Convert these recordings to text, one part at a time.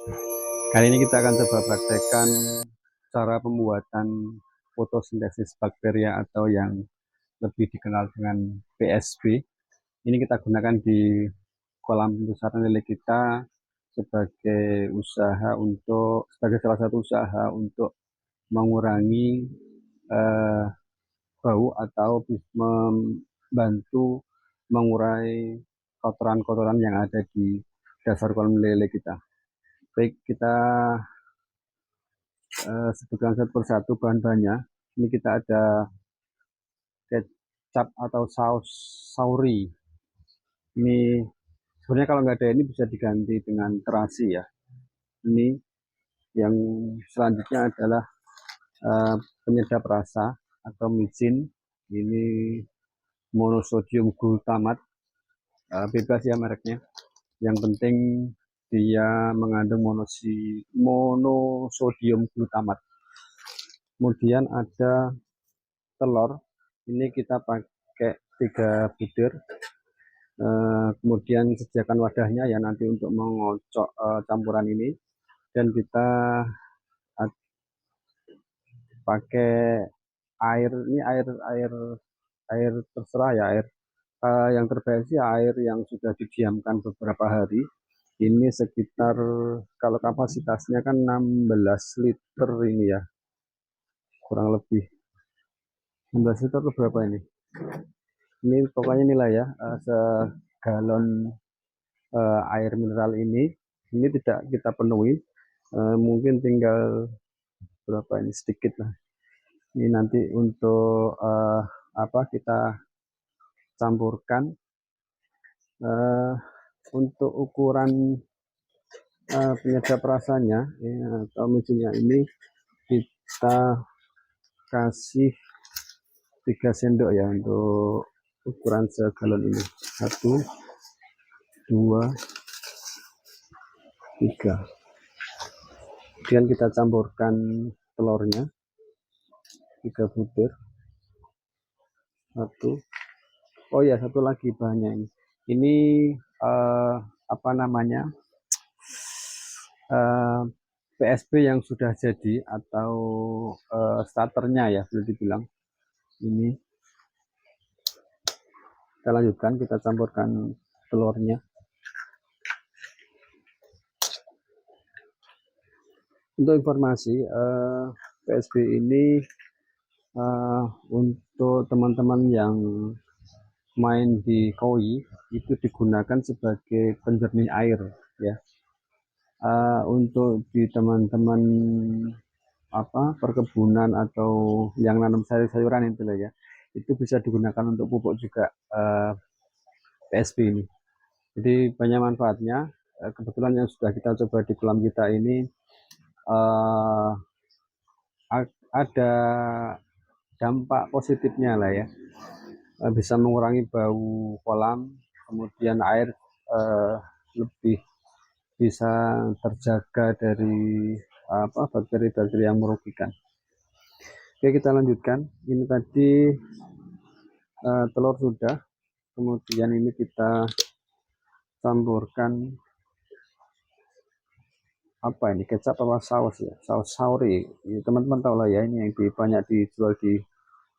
Kali ini kita akan coba praktekkan cara pembuatan fotosintesis bakteria atau yang lebih dikenal dengan PSB. Ini kita gunakan di kolam pembesaran lele kita sebagai salah satu usaha untuk mengurangi eh, bau atau membantu mengurai kotoran-kotoran yang ada di dasar kolam lele kita. Baik, kita sebutkan satu persatu bahan-bahannya. Ini kita ada kecap atau saus sauri. Ini sebenarnya kalau nggak ada ini bisa diganti dengan terasi ya. Ini yang selanjutnya adalah uh, penyedap rasa atau micin. Ini monosodium glutamat, bebas ya mereknya. Yang penting dia mengandung monosodium glutamat. Kemudian ada telur. Ini kita pakai 3 butir. Kemudian sediakan wadahnya ya nanti untuk mengocok campuran ini, dan kita pakai air. Ini air terserah ya, air yang terbaik sih air yang sudah didiamkan beberapa hari. Ini sekitar, kalau kapasitasnya kan 16 liter ini ya, kurang lebih 16 liter atau berapa ini. Ini pokoknya inilah ya, segalon air mineral ini tidak kita penuhi. Mungkin tinggal berapa ini, sedikit lah. Ini nanti untuk kita campurkan. Untuk ukuran penyedap rasanya ya, atau micinnya ini kita kasih 3 sendok ya untuk ukuran segalon ini. 1, 2, 3. Kemudian kita campurkan telurnya 3 butir. 1. Oh ya, satu lagi bahannya ini. Ini apa namanya? PSB yang sudah jadi atau starternya ya, boleh dibilang. Ini kita lanjutkan, kita campurkan telurnya. Untuk informasi, PSB ini untuk teman-teman yang main di koi itu digunakan sebagai penjernih air ya. Untuk di teman-teman perkebunan atau yang nanam sayur-sayuran itu ya, itu bisa digunakan untuk pupuk juga PSB ini. Jadi banyak manfaatnya. Kebetulan yang sudah kita coba di kolam kita ini ada dampak positifnya lah ya. Bisa mengurangi bau kolam, kemudian air lebih bisa terjaga dari bakteri-bakteri yang merugikan. Oke, kita lanjutkan. Ini tadi telur sudah, kemudian ini kita campurkan ini, kecap apa saus ya, saus sauri. Teman-teman tahu lah ya, ini yang banyak dijual di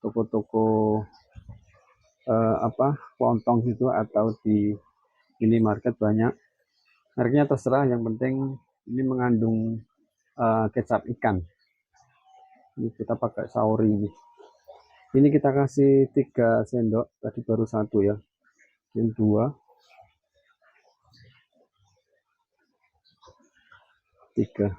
toko-toko kelontong gitu atau di minimarket banyak. Mereknya terserah, yang penting ini mengandung kecap ikan. Ini kita pakai sauri ini. Ini kita kasih 3 sendok, tadi baru 1 ya. Ini 2, 3.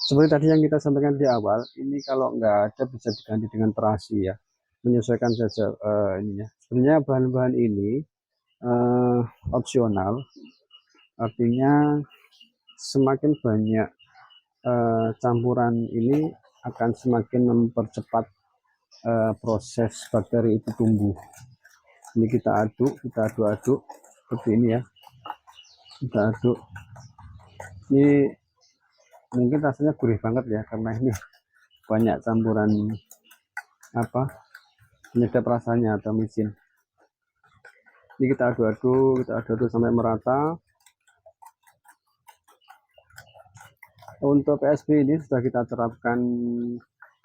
Seperti tadi yang kita sampaikan di awal, ini kalau nggak ada bisa diganti dengan terasi ya. Menyesuaikan saja ininya. Sebenarnya bahan-bahan ini opsional, artinya semakin banyak campuran ini akan semakin mempercepat proses bakteri itu tumbuh. Ini kita aduk seperti ini ya, kita aduk. Ini mungkin rasanya gurih banget ya, karena ini banyak campuran penyedap rasanya atau micin. Ini kita aduk sampai merata. Untuk PSB ini sudah kita terapkan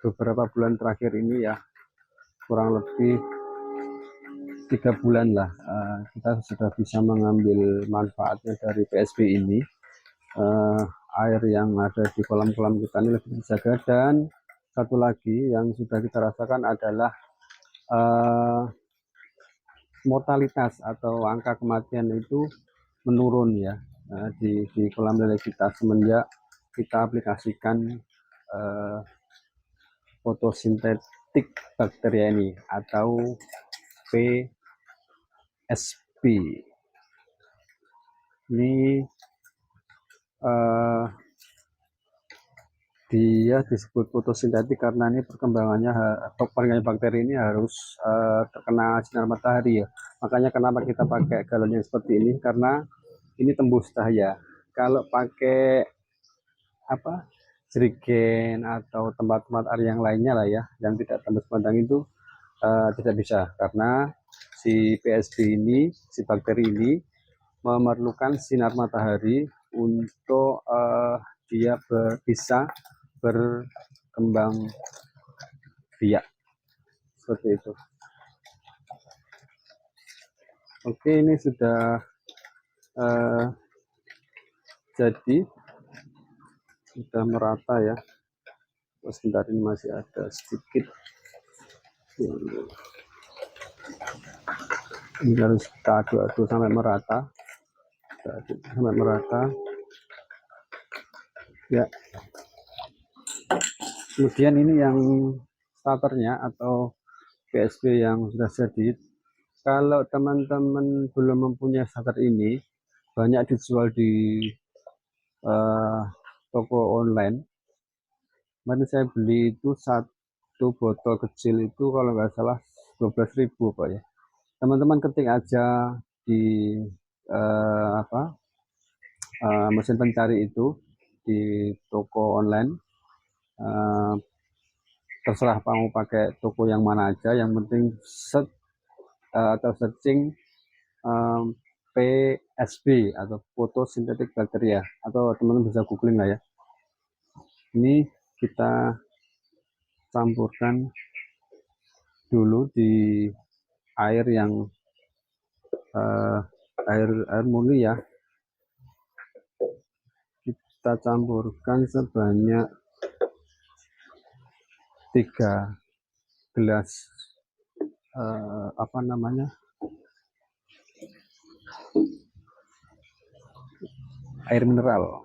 beberapa bulan terakhir ini ya, kurang lebih 3 bulan lah. Kita sudah bisa mengambil manfaatnya dari PSB ini. uh, Air yang ada di kolam-kolam kita ini lebih terjaga, dan satu lagi yang sudah kita rasakan adalah uh, mortalitas atau angka kematian itu menurun ya, di kolam lele kita semenjak kita aplikasikan uh, fotosintetik bakteria ini atau PSB. Ini dia disebut fotosintetik karena ini perkembangannya atau perkembangan bakteri ini harus terkena sinar matahari ya. Makanya kenapa kita pakai galon yang seperti ini, karena ini tembus cahaya. Kalau pakai apa, jerigen atau tempat-tempat air yang lainnya lah ya, yang tidak tembus pandang itu tidak bisa, karena si PSB ini, si bakteri ini memerlukan sinar matahari untuk dia bisa berkembang biak seperti itu. Oke, ini sudah jadi, sudah merata ya. Sebentar, ini masih ada sedikit, ini harus kita aduk-aduk sampai merata, ya. Kemudian ini yang starternya atau PSB yang sudah jadi. Kalau teman-teman belum mempunyai starter ini, banyak dijual di toko online. Kemarin saya beli itu satu botol kecil itu kalau nggak salah 12.000 Pak ya. Teman-teman ketik aja di mesin pencari itu di toko online. Terserah mau pakai toko yang mana aja, yang penting atau searching PSB atau fotosintetik bakteria, atau teman-teman bisa googling lah ya. Ini kita campurkan dulu di air yang air murni ya. Kita campurkan sebanyak 3 gelas air mineral.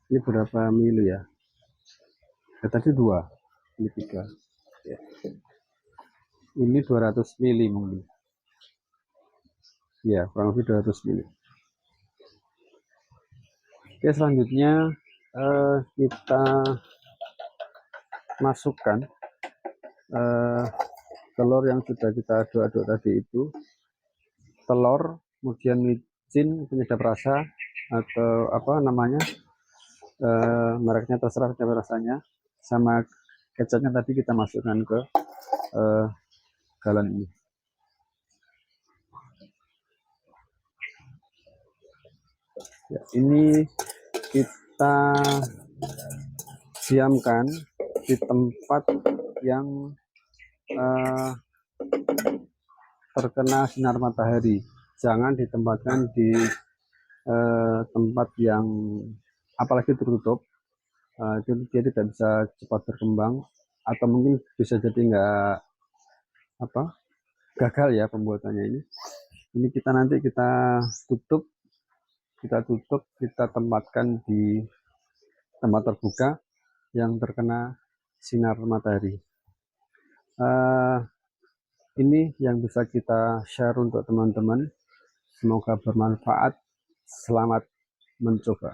Ini berapa mili ya? Tadi 2, ini 3 ya. Ini 200 mili mungkin ya, kurang lebih 200 mili. Oke, selanjutnya kita masukkan telur yang sudah kita aduk-aduk tadi itu. Telur, kemudian micin penyedap rasa atau apa namanya, mereknya terserah penyedap rasanya, sama kecapnya tadi kita masukkan ke galon ini. Ya, ini kita diamkan di tempat yang terkena sinar matahari. Jangan ditempatkan di tempat yang apalagi tertutup, dia tidak bisa cepat berkembang, atau mungkin bisa jadi gagal ya pembuatannya ini. Ini nanti kita tutup, kita tempatkan di tempat terbuka yang terkena sinar matahari. Ini yang bisa kita share untuk teman-teman. Semoga bermanfaat. Selamat mencoba.